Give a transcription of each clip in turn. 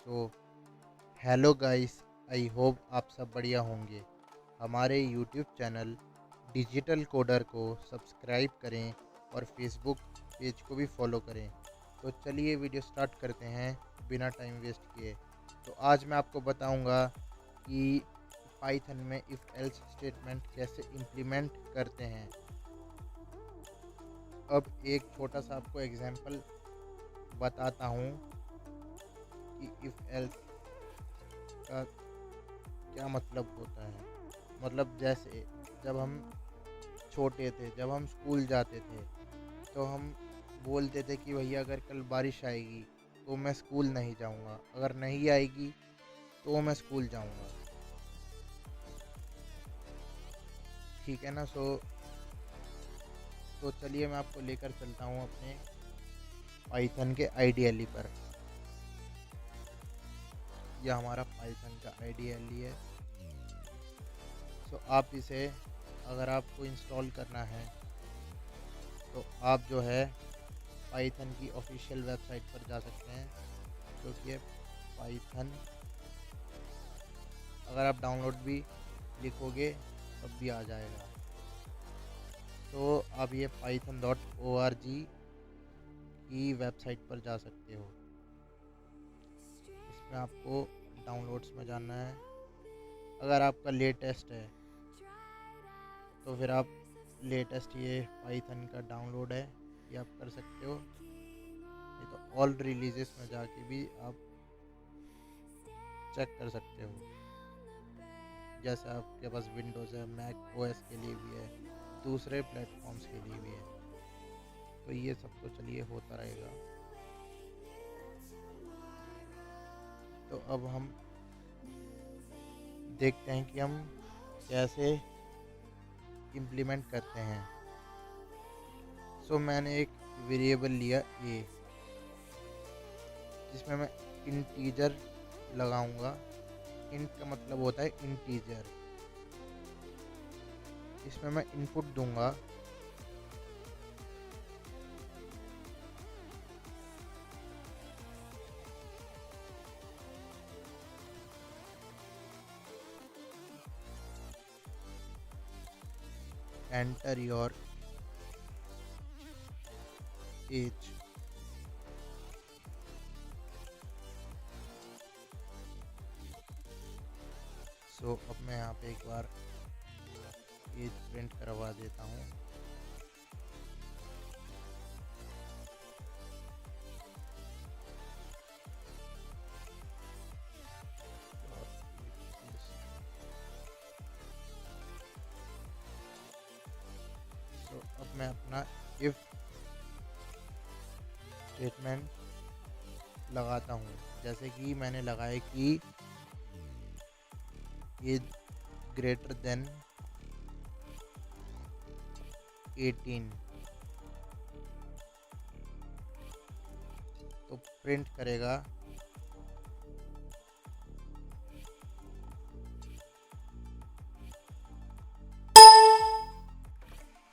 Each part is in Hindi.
So hello guys, I hope आप सब बढ़िया होंगे। हमारे यूट्यूब चैनल डिजिटल कोडर को सब्सक्राइब करें और फेसबुक पेज को भी फॉलो करें। तो चलिए वीडियो स्टार्ट करते हैं बिना टाइम वेस्ट किए। तो आज मैं आपको बताऊंगा कि पाइथन में इफ़ एल्स स्टेटमेंट कैसे इम्प्लीमेंट करते हैं। अब एक छोटा सा आपको एग्जांपल बताता हूँ कि इफ़ एल्स का क्या मतलब होता है। मतलब जैसे जब हम छोटे थे, जब हम स्कूल जाते थे, तो हम बोलते थे कि भैया अगर कल बारिश आएगी तो मैं स्कूल नहीं जाऊंगा, अगर नहीं आएगी तो मैं स्कूल जाऊंगा। ठीक है ना। तो चलिए मैं आपको लेकर चलता हूँ अपने पाइथन के आईडीएलई पर। यह हमारा पाइथन का आईडीएलई है। आप इसे अगर आपको इंस्टॉल करना है तो आप जो है पाइथन की ऑफिशियल वेबसाइट पर जा सकते हैं, जो कि है पाइथन। अगर आप डाउनलोड भी लिखोगे तब भी आ जाएगा। तो आप ये python.org की वेबसाइट पर जा सकते हो। इसमें आपको डाउनलोड्स में जाना है। अगर आपका लेटेस्ट है तो फिर आप लेटेस्ट ये पाइथन का डाउनलोड है ये आप कर सकते हो। नहीं तो ऑल रिलीजेस में जाके भी आप चेक कर सकते हो। जैसे आपके पास विंडोज़ है, मैक ओएस के लिए भी है, दूसरे प्लेटफॉर्म्स के लिए भी है। तो ये सब तो चलिए होता रहेगा। तो अब हम देखते हैं कि हम कैसे इम्प्लीमेंट करते हैं। मैंने एक वेरिएबल लिया ए, जिसमें मैं इंटीजर लगाऊंगा। इंट का मतलब होता है इंटीजर। इसमें मैं इनपुट दूंगा एंटर योर एज। अब मैं यहाँ पे एक बार एज प्रिंट करवा देता हूँ। अब मैं अपना इफ स्टेटमेंट लगाता हूँ। जैसे कि मैंने लगाया कि एज ग्रेटर देन 18, तो प्रिंट करेगा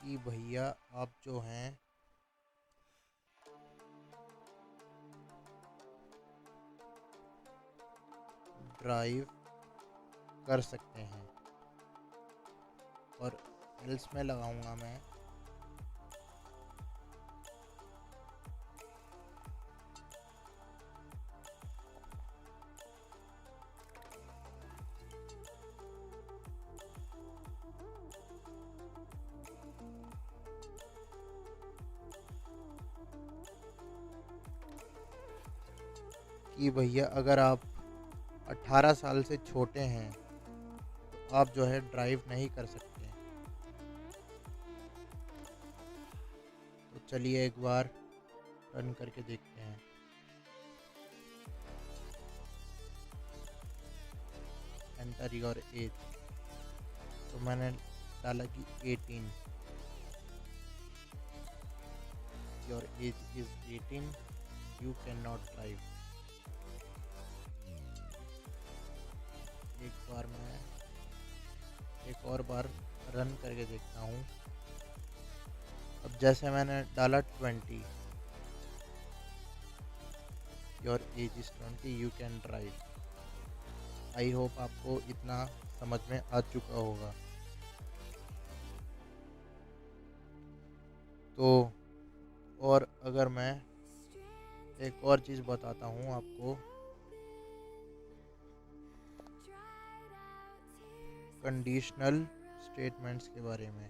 कि भैया आप जो हैं ड्राइव कर सकते हैं। और एल्स में लगाऊंगा मैं कि भैया अगर आप 18 साल से छोटे हैं तो आप जो है ड्राइव नहीं कर सकते। तो चलिए एक बार रन करके देखते हैं। Enter your age. तो मैंने डाला कि 18, your age is 18, you can not drive. एक और बार रन करके देखता हूँ। अब जैसे मैंने डाला 20, your age is 20 you can drive. I hope आपको इतना समझ में आ चुका होगा। तो और अगर मैं एक और चीज़ बताता हूँ आपको, कंडीशनल स्टेटमेंट्स के बारे में,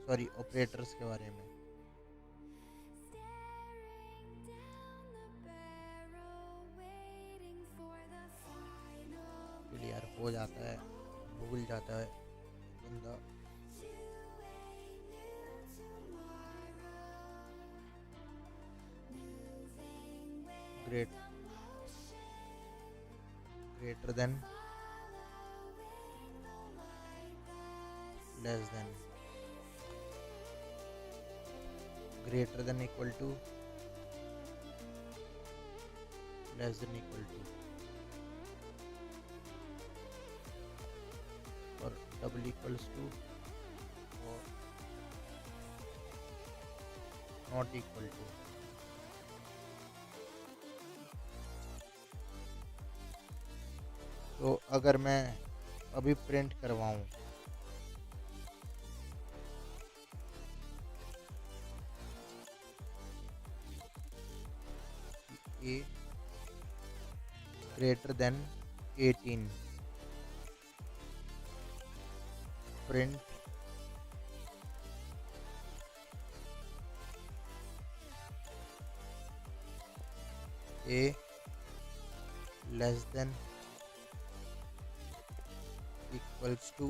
सॉरी ऑपरेटर्स के बारे में। क्लियर हो जाता है, भूल जाता है बंदा। Great greater than, less than, greater than equal to, less than equal to, और डबल इक्वल्स टू और नॉट इक्वल टू। तो अगर मैं अभी प्रिंट करवाऊं A greater than 18, print A less than equals to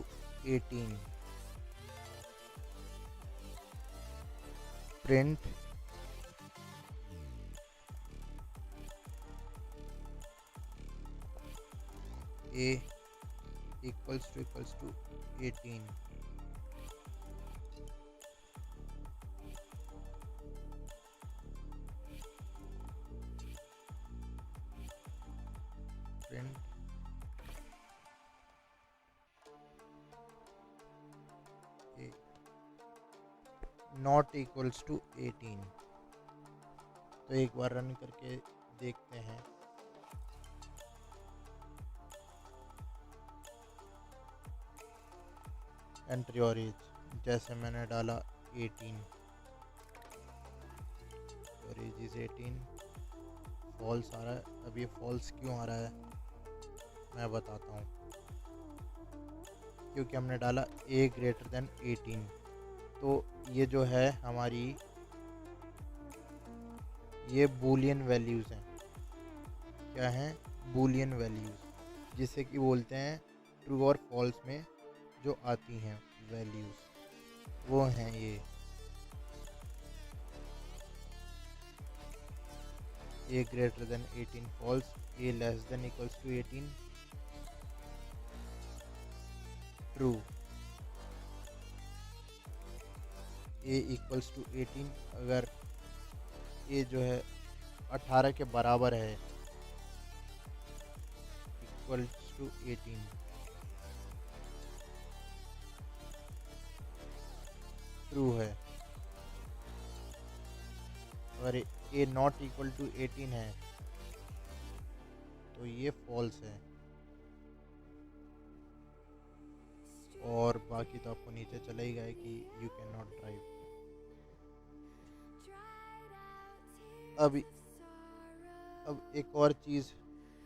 18, print A equals to 18, print A not equals to 18। तो एक बार रन करके देखते हैं। एंटर योर एज, जैसे मैंने डाला 18, योर एज इज 18, फॉल्स आ रहा है। अब ये फॉल्स क्यों आ रहा है मैं बताता हूँ। क्योंकि हमने डाला ए ग्रेटर देन 18, तो ये जो है हमारी ये बूलियन वैल्यूज़ हैं। क्या हैं? बूलियन वैल्यूज़, जिसे कि बोलते हैं ट्रू और फॉल्स में जो आती हैं वैल्यूज़, वो हैं ये। A greater than 18 false, A less than equals to 18 true, A equals to 18 अगर ए जो है 18 के बराबर है, इक्वल्स टू 18 ट्रू है। अगर ए नॉट इक्वल टू 18 है तो ये फॉल्स है। और बाकी तो आपको नीचे चला ही गया कि यू कैन नॉट ड्राइव। अब एक और चीज़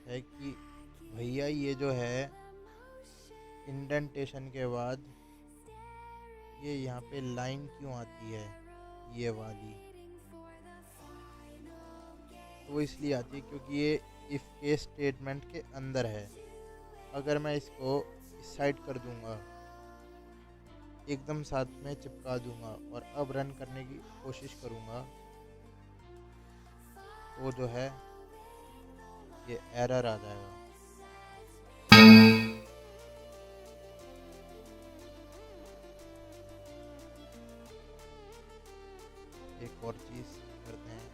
है कि भैया ये जो है इंडेंटेशन के बाद ये यहाँ पे लाइन क्यों आती है ये वाली? तो वो इसलिए आती है क्योंकि ये इफ़ के स्टेटमेंट के अंदर है। अगर मैं इसको इस साइड कर दूंगा, एकदम साथ में चिपका दूंगा और अब रन करने की कोशिश करूंगा, तो जो है ये एरर आ जाएगा। एक और चीज़ करते हैं,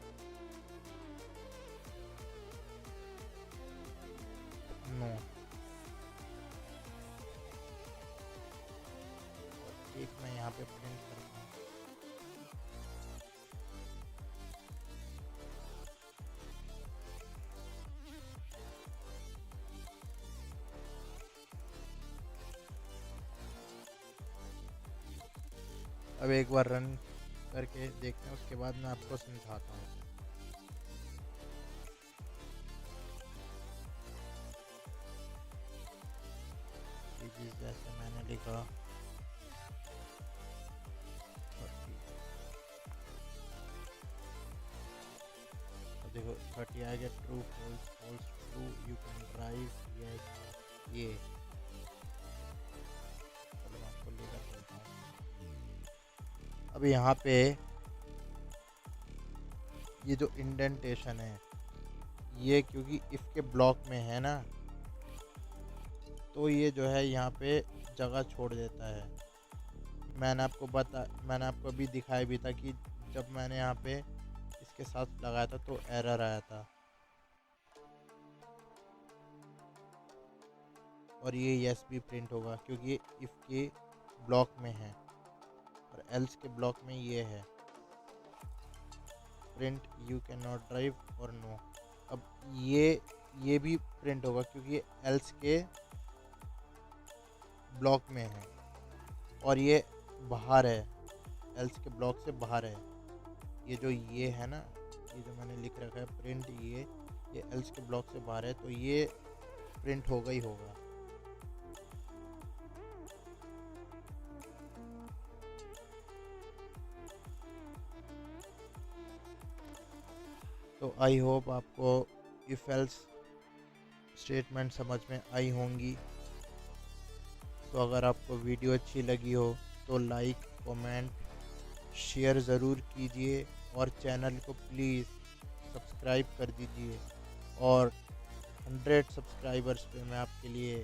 नो, और एक मैं यहाँ पे प्रिंट करता हूँ। अब एक बार रन करके देखते हैं, उसके बाद मैं आपको समझाता हूँ। जैसे मैंने लिखा 30, तो देखो 30 आ गया, true false, false true, you can drive, yes ये। चलो मैं आपको लेकर चलता हूँ। अब यहाँ पे ये जो इंडेंटेशन है, ये क्योंकि इफ के ब्लॉक में है ना, तो ये जो है यहाँ पे जगह छोड़ देता है। मैंने आपको अभी दिखाया भी था कि जब मैंने यहाँ पे इसके साथ लगाया था तो एरर आया था। और ये यस भी प्रिंट होगा क्योंकि ये इफ के ब्लॉक में है, और एल्स के ब्लॉक में ये है print you can not drive और नो। अब ये भी प्रिंट होगा क्योंकि ये एल्स के ब्लॉक में है और ये बाहर है, एल्स के ब्लॉक से बाहर है। ये जो ये है ना, ये जो मैंने लिख रखा है प्रिंट, ये एल्स के ब्लॉक से बाहर है, तो ये प्रिंट होगा ही होगा। तो आई होप आपको इफ एल्स स्टेटमेंट समझ में आई होंगी। तो अगर आपको वीडियो अच्छी लगी हो तो लाइक, कमेंट, शेयर ज़रूर कीजिए और चैनल को प्लीज़ सब्सक्राइब कर दीजिए। और 100 सब्सक्राइबर्स पे मैं आपके लिए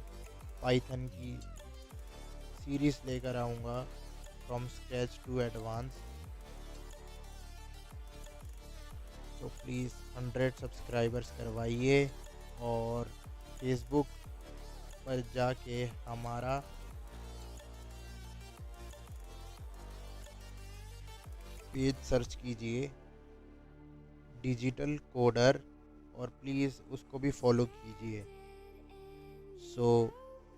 पाइथन की सीरीज़ लेकर आऊँगा, फ्रॉम स्क्रैच टू एडवांस। तो प्लीज़ 100 सब्सक्राइबर्स करवाइए और फेसबुक पर जाके हमारा पेज सर्च कीजिए डिजिटल कोडर, और प्लीज़ उसको भी फॉलो कीजिए। So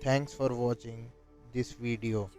thanks for watching this video.